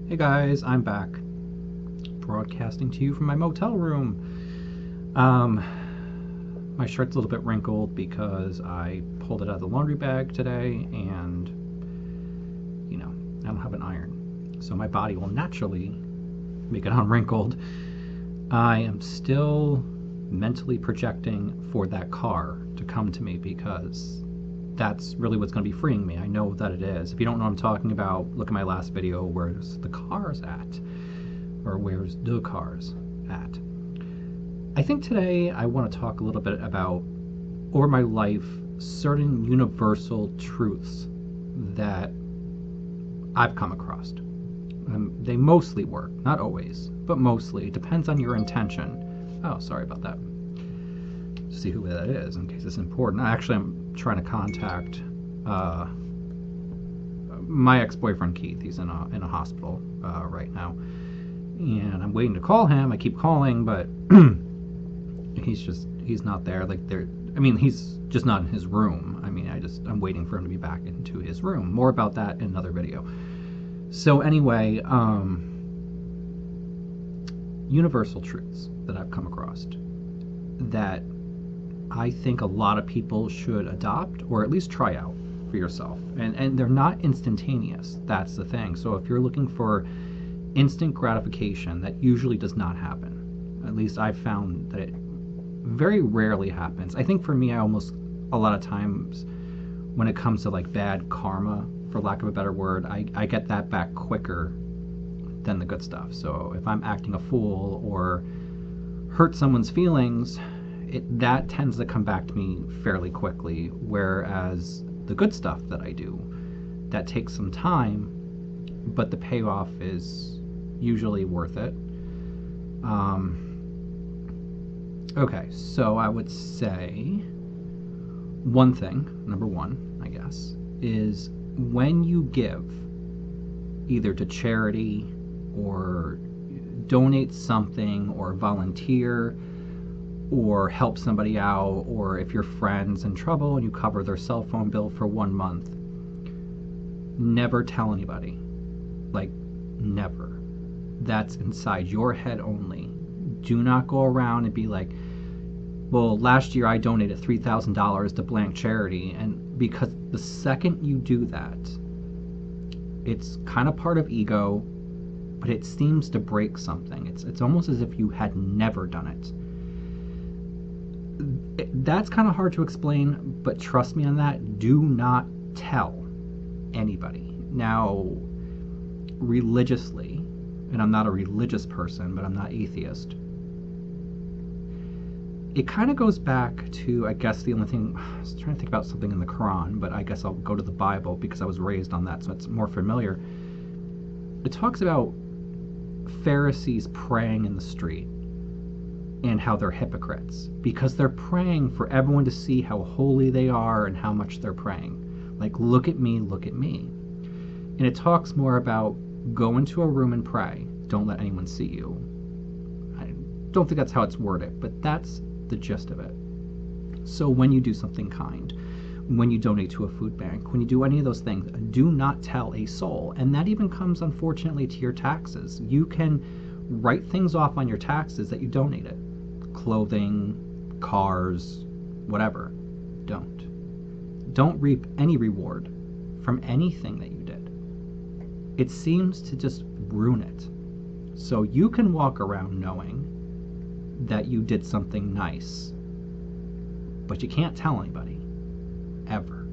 Hey guys, I'm back, broadcasting to you from my motel room. My shirt's a little bit wrinkled because I pulled it out of the laundry bag today, and I don't have an iron, so my body will naturally make it unwrinkled. I am still mentally projecting for that car to come to me because that's really what's going to be freeing me. I know that it is. If you don't know what I'm talking about, look at my last video, where's the cars at? Or where's the cars at? I think today I want to talk a little bit about, over my life, certain universal truths that I've come across. They mostly work, not always, but mostly. It depends on your intention. Oh, sorry about that. See who that is in case it's important. Actually, I'm trying to contact my ex-boyfriend Keith. He's in a hospital right now, and I'm waiting to call him. I keep calling, but he's not there. He's just not in his room. I'm waiting for him to be back into his room. More about that in another video. So anyway, universal truths that I've come across that I think a lot of people should adopt, or at least try out for yourself. And they're not instantaneous. That's the thing. So if you're looking for instant gratification, that usually does not happen. At least I've found that it very rarely happens. I think for me, a lot of times when it comes to like bad karma, for lack of a better word, I get that back quicker than the good stuff. So if I'm acting a fool or hurt someone's feelings, that tends to come back to me fairly quickly, whereas the good stuff that I do, that takes some time, but the payoff is usually worth it. Okay, so I would say one thing, number one, I guess, is when you give, either to charity or donate something or volunteer or help somebody out, or if your friend's in trouble and you cover their cell phone bill for 1 month, never tell anybody. Like, never. That's inside your head only. Do not go around and be like, well, last year I donated $3,000 to blank charity, and because the second you do that, it's kind of part of ego, but it seems to break something. It's almost as if you had never done it. That's kind of hard to explain, but trust me on that. Do not tell anybody. Now, religiously, and I'm not a religious person, but I'm not atheist, it kind of goes back to, I guess, the only thing, I was trying to think about something in the Quran, but I guess I'll go to the Bible because I was raised on that, so it's more familiar. It talks about Pharisees praying in the street and how they're hypocrites because they're praying for everyone to see how holy they are and how much they're praying. Like, look at me, look at me. And it talks more about go into a room and pray. Don't let anyone see you. I don't think that's how it's worded, but that's the gist of it. So when you do something kind, when you donate to a food bank, when you do any of those things, do not tell a soul. And that even comes, unfortunately, to your taxes. You can write things off on your taxes that you donated. Clothing, cars, whatever. Don't reap any reward from anything that you did. It seems to just ruin it. So you can walk around knowing that you did something nice, but you can't tell anybody, ever.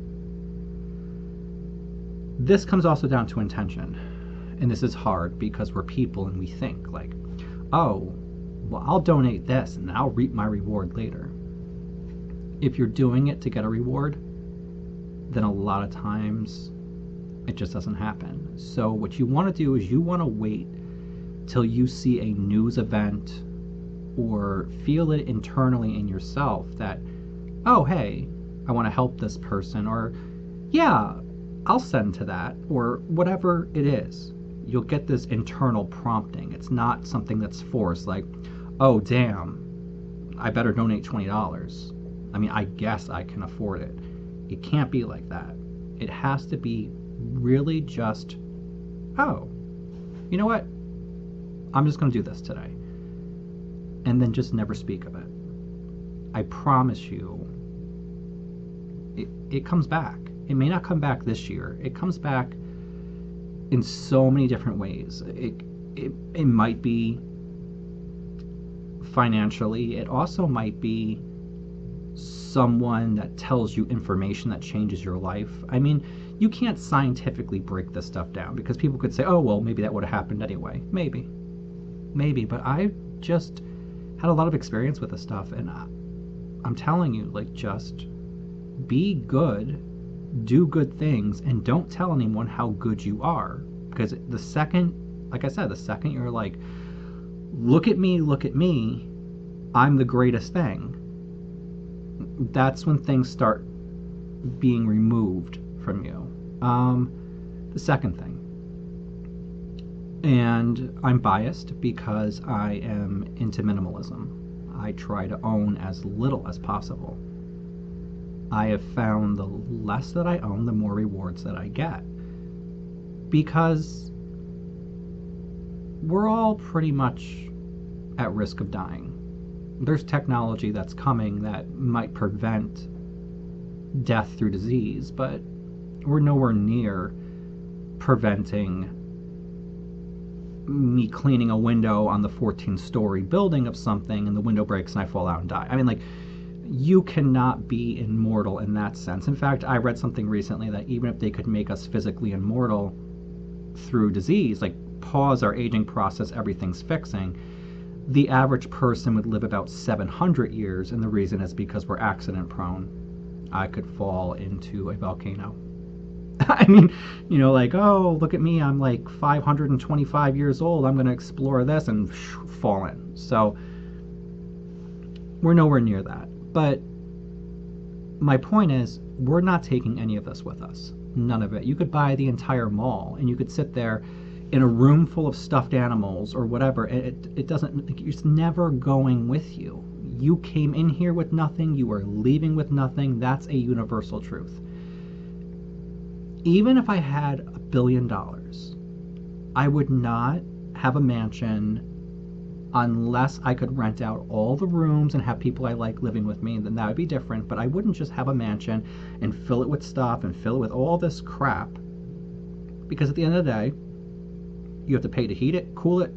This comes also down to intention, and this is hard because we're people and we think like, oh, well, I'll donate this and I'll reap my reward later. If you're doing it to get a reward, then a lot of times it just doesn't happen. So what you want to do is you want to wait till you see a news event or feel it internally in yourself that, oh, hey, I want to help this person, or yeah, I'll send to that, or whatever it is. You'll get this internal prompting. It's not something that's forced, like, oh, damn, I better donate $20. I guess I can afford it. It can't be like that. It has to be really just, oh, you know what, I'm just going to do this today, and then just never speak of it. I promise you, it comes back. It may not come back this year. It comes back in so many different ways. It might be financially. It also might be someone that tells you information that changes your life. I mean, you can't scientifically break this stuff down, because people could say, oh, well, maybe that would have happened anyway. Maybe. But I just had a lot of experience with this stuff, and I'm telling you, like, just be good, do good things, and don't tell anyone how good you are. Because the second, like I said, the second you're like, look at me, I'm the greatest thing, that's when things start being removed from you. The second thing, and I'm biased because I am into minimalism. I try to own as little as possible. I have found the less that I own, the more rewards that I get. Because we're all pretty much at risk of dying. There's technology that's coming that might prevent death through disease, but we're nowhere near preventing me cleaning a window on the 14-story building of something and the window breaks and I fall out and die. I mean, like, you cannot be immortal in that sense. In fact, I read something recently that even if they could make us physically immortal through disease, like pause our aging process, everything's fixing, the average person would live about 700 years, and the reason is because we're accident prone. I could fall into a volcano. I mean, you know, like, oh, look at me, I'm like 525 years old, I'm going to explore this, and fall in. So we're nowhere near that. But my point is, we're not taking any of this with us. None of it. You could buy the entire mall, and you could sit there in a room full of stuffed animals or whatever. It doesn't, it's never going with you. You came in here with nothing, you are leaving with nothing. That's a universal truth. Even if I had $1 billion, I would not have a mansion unless I could rent out all the rooms and have people I like living with me, and then that would be different. But I wouldn't just have a mansion and fill it with stuff and fill it with all this crap, because at the end of the day, you have to pay to heat it, cool it,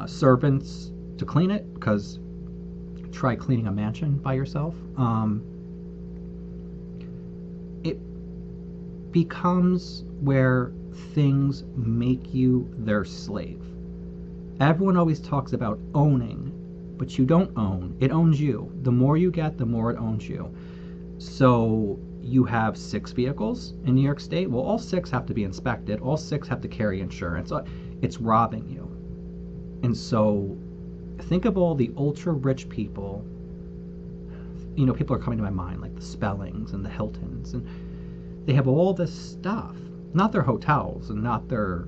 servants to clean it, because try cleaning a mansion by yourself. It becomes where things make you their slave. Everyone always talks about owning, but you don't own. It owns you. The more you get, the more it owns you. So you have 6 vehicles in New York State. Well, all 6 have to be inspected. All 6 have to carry insurance. It's robbing you. And so think of all the ultra rich people. You know, people are coming to my mind, like the Spellings and the Hiltons, and they have all this stuff. Not their hotels and not their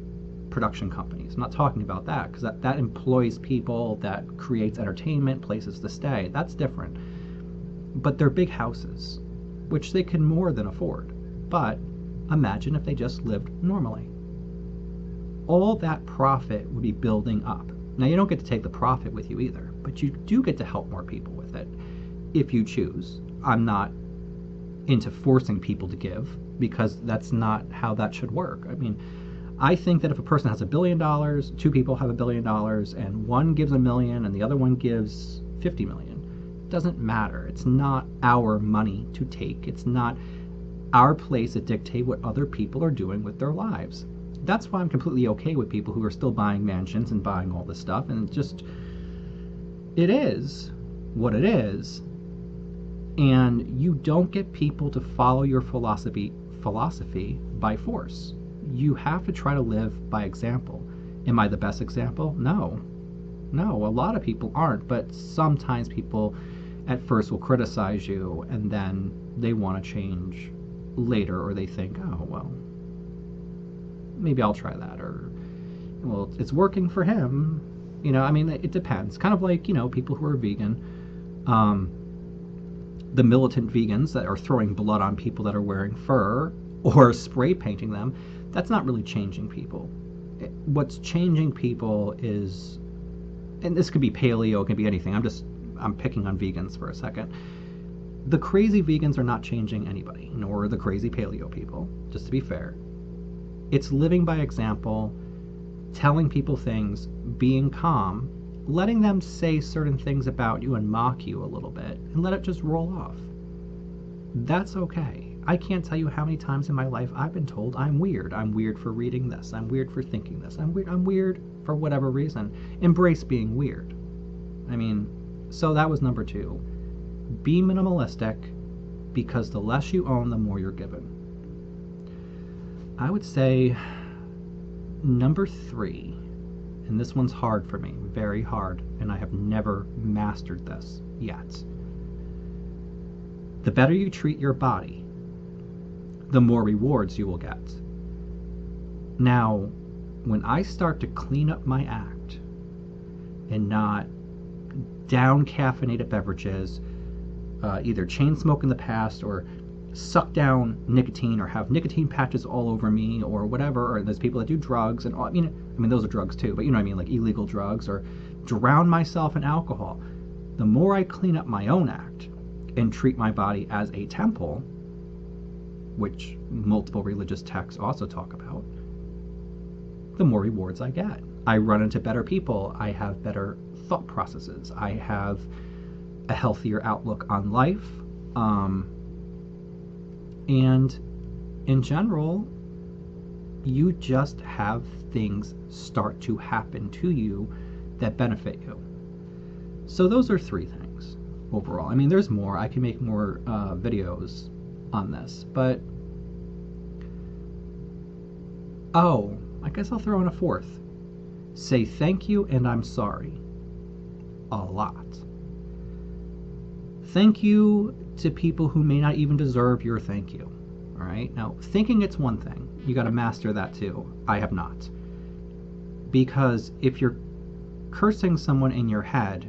production companies. I'm not talking about that, because that employs people, that creates entertainment, places to stay. That's different. But they're big houses, which they can more than afford. But imagine if they just lived normally. All that profit would be building up. Now, you don't get to take the profit with you either, but you do get to help more people with it if you choose. I'm not into forcing people to give, because that's not how that should work. I mean, I think that if a person has $1 billion, 2 people have $1 billion, and one gives $1 million and the other one gives $50 million, it doesn't matter. It's not our money to take. It's not our place to dictate what other people are doing with their lives. That's why I'm completely okay with people who are still buying mansions and buying all this stuff, and just, it is what it is. And you don't get people to follow your philosophy by force. You have to try to live by example. Am I the best example? No. A lot of people aren't, but sometimes people at first will criticize you, and then they want to change later, or they think, oh, well, maybe I'll try that, or, well, it's working for him. You know, I mean, it depends. Kind of like, you know, people who are vegan, the militant vegans that are throwing blood on people that are wearing fur or spray painting them. That's not really changing people. what's changing people is, and this could be paleo, it could be anything. I'm picking on vegans for a second. The crazy vegans are not changing anybody, nor the crazy paleo people, just to be fair. It's living by example, telling people things, being calm, letting them say certain things about you and mock you a little bit, and let it just roll off. That's okay. I can't tell you how many times in my life I've been told I'm weird. I'm weird for reading this. I'm weird for thinking this. I'm weird for whatever reason. Embrace being weird. I mean, so that was number 2. Be minimalistic, because the less you own, the more you're given. I would say number 3, and this one's hard for me, very hard, and I have never mastered this yet. The better you treat your body, the more rewards you will get. Now, when I start to clean up my act and not down caffeinated beverages, either chain smoke in the past or suck down nicotine or have nicotine patches all over me or whatever, or there's people that do drugs, and I mean those are drugs too, but you know what I mean, like illegal drugs, or drown myself in alcohol. The more I clean up my own act and treat my body as a temple, which multiple religious texts also talk about, the more rewards I get. I run into better people, I have better thought processes, I have a healthier outlook on life, and in general, you just have things start to happen to you that benefit you. So those are 3 things overall. I mean, there's more. I can make more videos on this, but I guess I'll throw in a 4th. Say thank you and I'm sorry. A lot. Thank you to people who may not even deserve your thank you. All right? Now, thinking it's one thing. You got to master that too. I have not. Because if you're cursing someone in your head,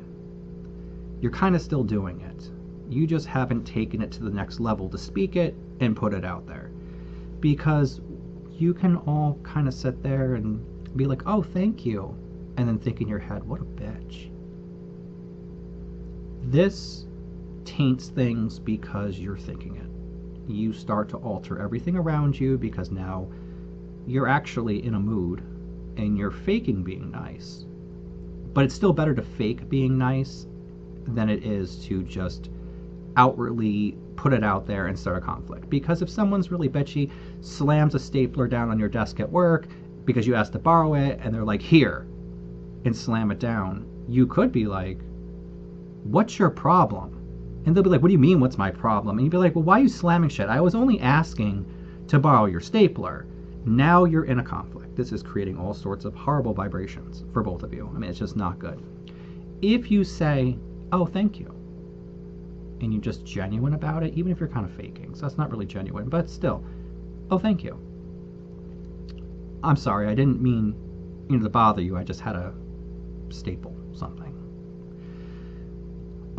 you're kind of still doing it. You just haven't taken it to the next level to speak it and put it out there. Because you can all kind of sit there and be like, oh, thank you. And then think in your head, what a bitch. This taints things because you're thinking it. You start to alter everything around you because now you're actually in a mood and you're faking being nice. But it's still better to fake being nice than it is to just outwardly put it out there and start a conflict. Because if someone's really bitchy, slams a stapler down on your desk at work because you asked to borrow it, and they're like, here, and slam it down, you could be like, what's your problem? And they'll be like, what do you mean, what's my problem? And you'd be like, well, why are you slamming shit? I was only asking to borrow your stapler. Now you're in a conflict. This is creating all sorts of horrible vibrations for both of you. I mean, it's just not good. If you say, oh, thank you, and you're just genuine about it, even if you're kind of faking, so that's not really genuine, but still, oh, thank you. I'm sorry, I didn't mean, to bother you. I just had a staple something.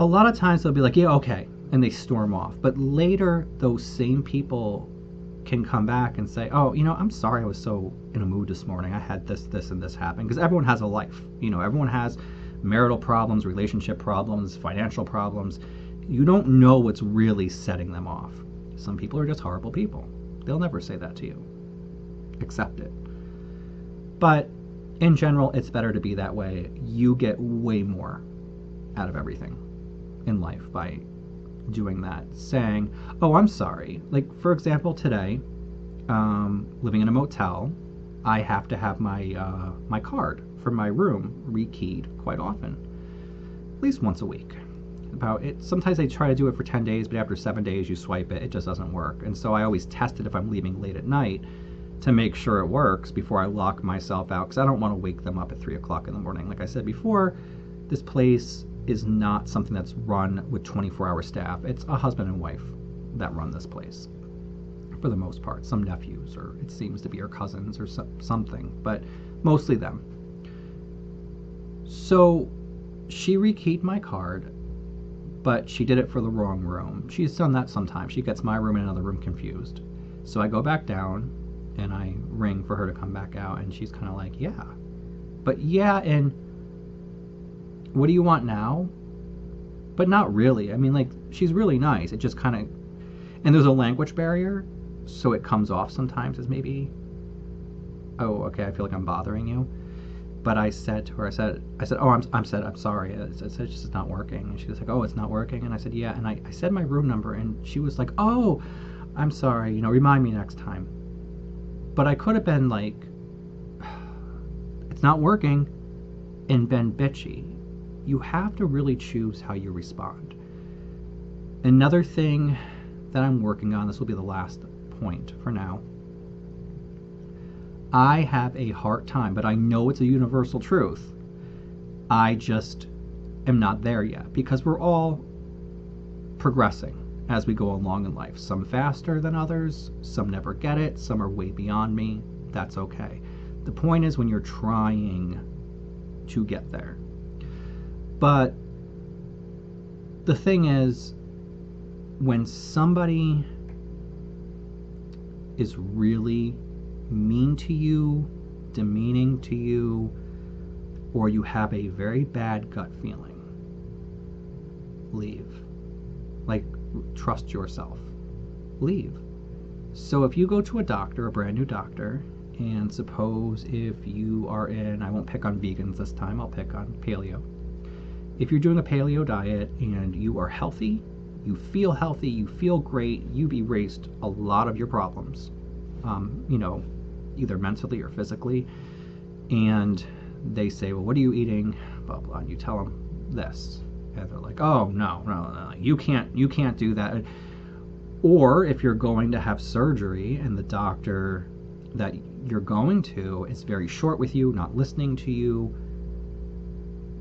A lot of times they'll be like, yeah, okay, and they storm off. But later, those same people can come back and say, oh, I'm sorry I was so in a mood this morning. I had this, and this happen. Because everyone has a life. Everyone has marital problems, relationship problems, financial problems. You don't know what's really setting them off. Some people are just horrible people. They'll never say that to you. Accept it. But in general, it's better to be that way. You get way more out of everything in life by doing that, saying, oh, I'm sorry. Like, for example, today, living in a motel, I have to have my card for my room rekeyed quite often, at least once a week. Sometimes I try to do it for 10 days, but after 7 days you swipe it, it just doesn't work. And so I always test it if I'm leaving late at night to make sure it works before I lock myself out, because I don't want to wake them up at 3 o'clock in the morning. Like I said before, this place is not something that's run with 24-hour staff. It's a husband and wife that run this place, for the most part. Some nephews, or it seems to be her cousins or something, but mostly them. So she rekeyed my card, but she did it for the wrong room. She's done that sometimes. She gets my room and another room confused. So I go back down, And I ring for her to come back out, and she's kind of like, yeah. But yeah, and what do you want now? But not really. I mean, like, she's really nice. It just kind of, and there's a language barrier, so it comes off sometimes as maybe, oh, okay, I feel like I'm bothering you. But I said to her, I said, oh, I'm sorry. It's just not working. And she was like, oh, it's not working. And I said, yeah. And I said my room number, and she was like, oh, I'm sorry. Remind me next time. But I could have been like, it's not working, and been bitchy. You have to really choose how you respond. Another thing that I'm working on, this will be the last point for now. I have a hard time, but I know it's a universal truth. I just am not there yet, because we're all progressing as we go along in life. Some faster than others, some never get it, some are way beyond me. That's okay. The point is when you're trying to get there. But the thing is, when somebody is really mean to you, demeaning to you, or you have a very bad gut feeling, leave. Like, trust yourself. Leave. So if you go to a doctor, a brand new doctor, and suppose if you are in, I won't pick on vegans this time, I'll pick on paleo. If you're doing a paleo diet and you are healthy, you feel great, you've erased a lot of your problems, either mentally or physically, and they say, well, what are you eating, blah blah, and you tell them this, and they're like, oh, no, you can't do that. Or if you're going to have surgery and the doctor that you're going to is very short with you, not listening to you,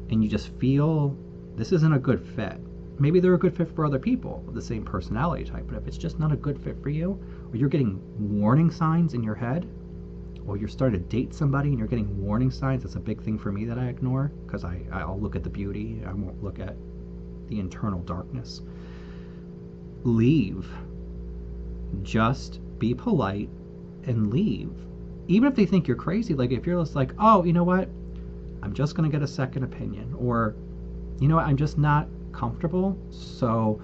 and you just feel this isn't a good fit. Maybe they're a good fit for other people of the same personality type, but if it's just not a good fit for you, or you're getting warning signs in your head, or you're starting to date somebody and you're getting warning signs, that's a big thing for me that I ignore, because I'll look at the beauty, I won't look at the internal darkness. Leave. Just be polite and leave. Even if they think you're crazy, like if you're just like, oh, you know what, I'm just going to get a second opinion, or you know what, I'm just not comfortable, so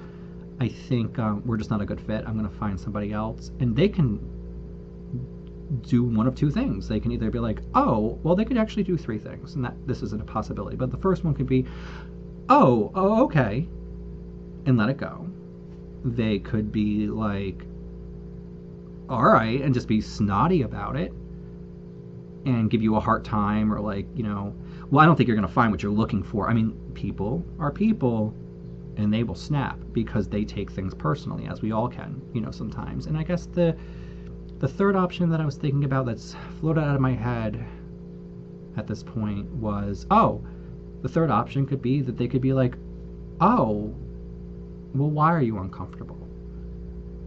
I think we're just not a good fit, I'm going to find somebody else. And they can do one of two things. They can either be like, oh, well, they could actually do three things, and that this isn't a possibility, but the first one could be, oh, okay, and let it go. They could be like, all right, and just be snotty about it and give you a hard time, or like, well, I don't think you're going to find what you're looking for. I mean, people are people, and they will snap because they take things personally, as we all can, sometimes. And I guess the third option that I was thinking about that's floated out of my head at this point was, the third option could be that they could be like, oh, well, why are you uncomfortable?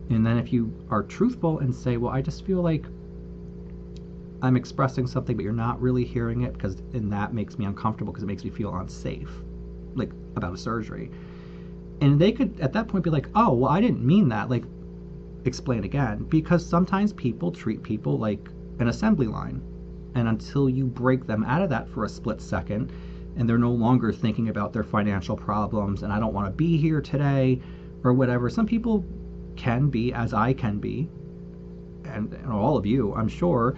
And then if you are truthful and say, well, I just feel like I'm expressing something, but you're not really hearing it, and that makes me uncomfortable because it makes me feel unsafe, like about a surgery. And they could at that point be like, oh, well, I didn't mean that. Like, explain again, because sometimes people treat people like an assembly line, and until you break them out of that for a split second, and they're no longer thinking about their financial problems and I don't want to be here today or whatever. Some people can be, as I can be, and all of you, I'm sure,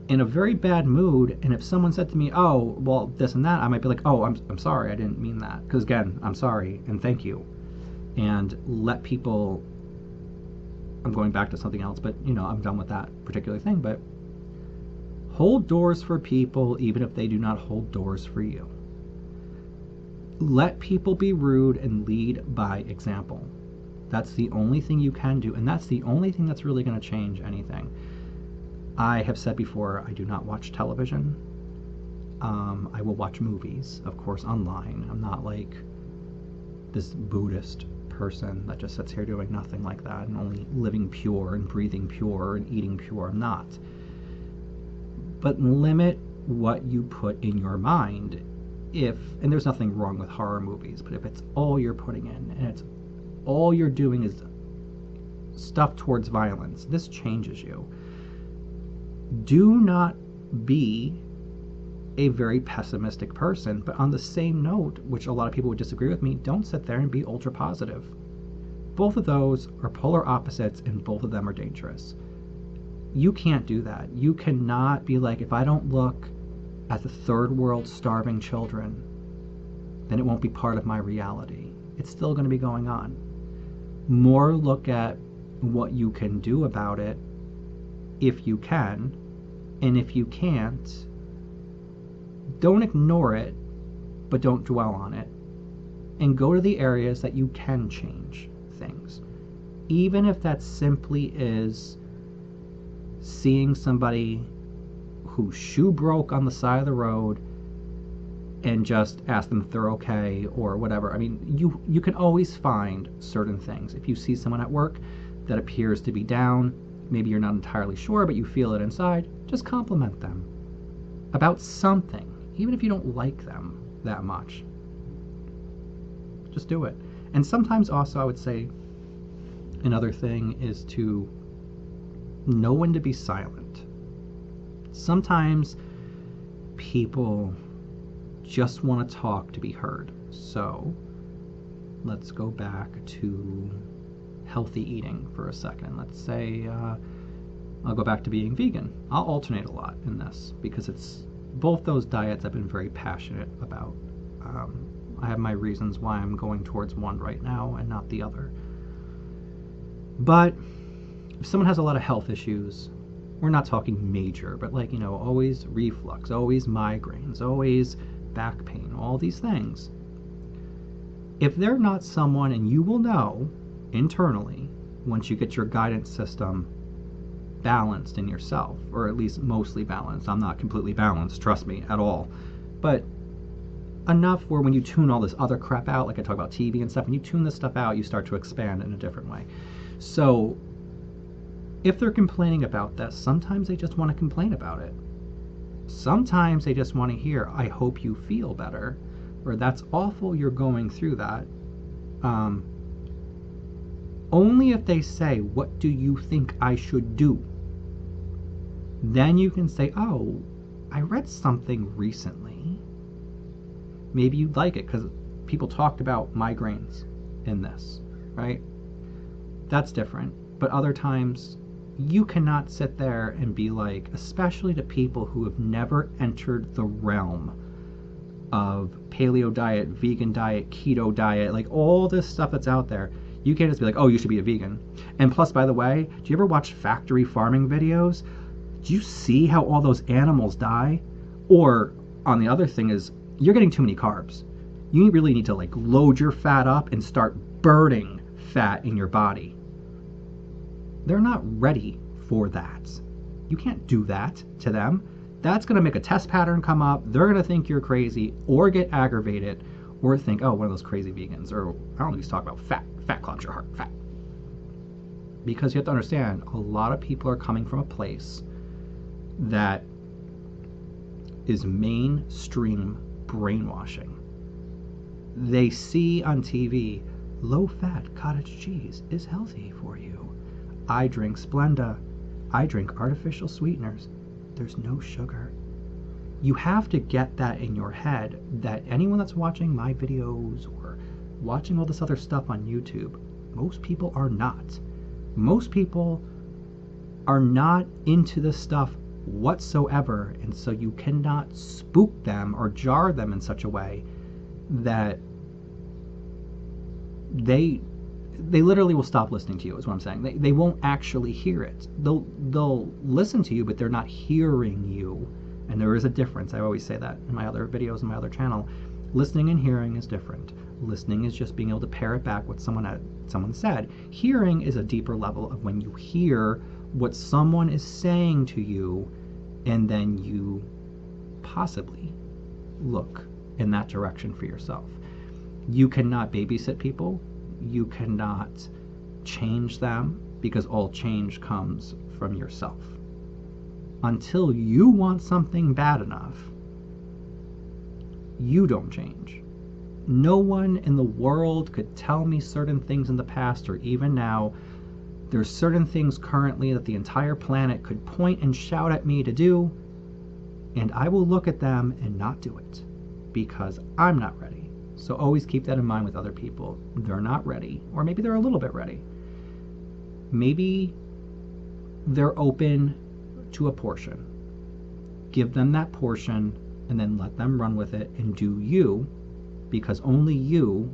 in a very bad mood, and if someone said to me, oh, well, this and that, I might be like, oh, I'm sorry, I didn't mean that, because again, I'm sorry and thank you, and let people, I'm going back to something else, but I'm done with that particular thing, but hold doors for people even if they do not hold doors for you. Let people be rude and lead by example. That's the only thing you can do, and that's the only thing that's really going to change anything. I have said before, I do not watch television. I will watch movies, of course, online. I'm not like this Buddhist person that just sits here doing nothing like that and only living pure and breathing pure and eating pure. I'm not. But limit what you put in your mind. And there's nothing wrong with horror movies, but if it's all you're putting in and it's all you're doing is stuff towards violence, this changes you. Do not be a very pessimistic person, but on the same note, which a lot of people would disagree with me, don't sit there and be ultra positive. Both of those are polar opposites, and both of them are dangerous. You can't do that. You cannot be like, if I don't look at the third world starving children, then it won't be part of my reality. It's still going to be going on. More look at what you can do about it if you can, and if you can't, don't ignore it, but don't dwell on it. And go to the areas that you can change things. Even if that simply is seeing somebody whose shoe broke on the side of the road and just ask them if they're okay or whatever. I mean, you can always find certain things. If you see someone at work that appears to be down, maybe you're not entirely sure, but you feel it inside, just compliment them about something, even if you don't like them that much. Just do it. And sometimes also I would say another thing is to know when to be silent. Sometimes people just want to talk to be heard. So let's go back to healthy eating for a second. Let's say I'll go back to being vegan. I'll alternate a lot in this because it's both those diets I've been very passionate about. I have my reasons why I'm going towards one right now and not the other. But if someone has a lot of health issues, we're not talking major, but like, you know, always reflux, always migraines, always back pain, all these things. If they're not someone, and you will know internally once you get your guidance system balanced in yourself, or at least mostly balanced. I'm not completely balanced, trust me, at all. But enough where when you tune all this other crap out, like I talk about TV and stuff, when you tune this stuff out, you start to expand in a different way. So if they're complaining about this, sometimes they just want to complain about it. Sometimes they just want to hear, I hope you feel better, or that's awful you're going through that. Only if they say, what do you think I should do? Then you can say, oh, I read something recently. Maybe you'd like it because people talked about migraines in this, right? That's different. But other times, you cannot sit there and be like, especially to people who have never entered the realm of paleo diet, vegan diet, keto diet, like all this stuff that's out there. You can't just be like, oh, you should be a vegan. And plus, by the way, do you ever watch factory farming videos? Do you see how all those animals die? Or, on the other thing is, you're getting too many carbs. You really need to like load your fat up and start burning fat in your body. They're not ready for that. You can't do that to them. That's going to make a test pattern come up. They're going to think you're crazy or get aggravated or think, oh, one of those crazy vegans. Or I don't know, he's talking about fat. Fat clogs your heart. Fat. Because you have to understand, a lot of people are coming from a place that is mainstream brainwashing. They see on TV, low-fat cottage cheese is healthy for you. I drink Splenda. I drink artificial sweeteners. There's no sugar. You have to get that in your head that anyone that's watching my videos or watching all this other stuff on YouTube, most people are not. Most people are not into this stuff whatsoever, and so you cannot spook them or jar them in such a way that they literally will stop listening to you, is what I'm saying. They won't actually hear it. They'll listen to you, but they're not hearing you. And there is a difference. I always say that in my other videos and my other channel. Listening and hearing is different. Listening is just being able to parrot back what someone said. Hearing is a deeper level of when you hear what someone is saying to you, and then you possibly look in that direction for yourself. You cannot babysit people. You cannot change them, because all change comes from yourself. Until you want something bad enough, you don't change. No one in the world could tell me certain things in the past or even now There's certain things currently that the entire planet could point and shout at me to do, and I will look at them and not do it because I'm not ready. So always keep that in mind with other people. They're not ready, or maybe they're a little bit ready. Maybe they're open to a portion. Give them that portion and then let them run with it and do you, because only you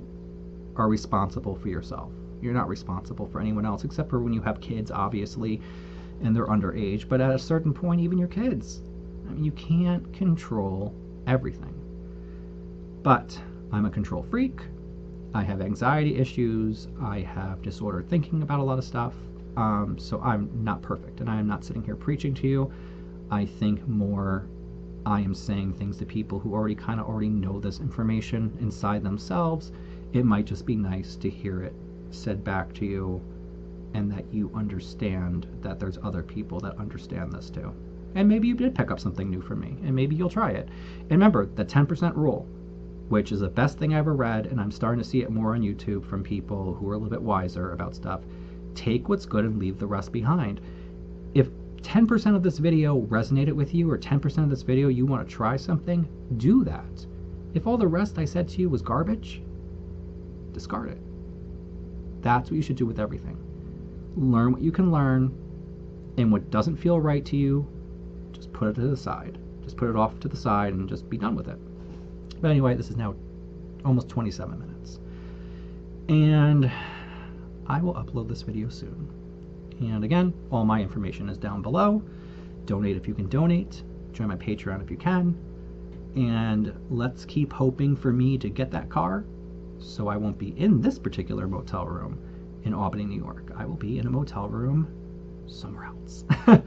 are responsible for yourself. You're not responsible for anyone else, except for when you have kids, obviously, and they're underage. But at a certain point, even your kids, I mean, you can't control everything. But I'm a control freak. I have anxiety issues. I have disordered thinking about a lot of stuff. So I'm not perfect, and I am not sitting here preaching to you. I think more I am saying things to people who already know this information inside themselves. It might just be nice to hear it said back to you, and that you understand that there's other people that understand this too. And maybe you did pick up something new from me, and maybe you'll try it. And remember, the 10% rule, which is the best thing I ever read, and I'm starting to see it more on YouTube from people who are a little bit wiser about stuff. Take what's good and leave the rest behind. If 10% of this video resonated with you, or 10% of this video you want to try something, do that. If all the rest I said to you was garbage, discard it. That's what you should do with everything. Learn what you can learn, and what doesn't feel right to you, just put it to the side. Just put it off to the side and just be done with it. But anyway, this is now almost 27 minutes. And I will upload this video soon. And again, all my information is down below. Donate if you can donate. Join my Patreon if you can. And let's keep hoping for me to get that car, so I won't be in this particular motel room in Albany, New York. I will be in a motel room somewhere else. All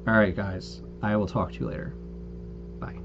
right, guys. I will talk to you later. Bye.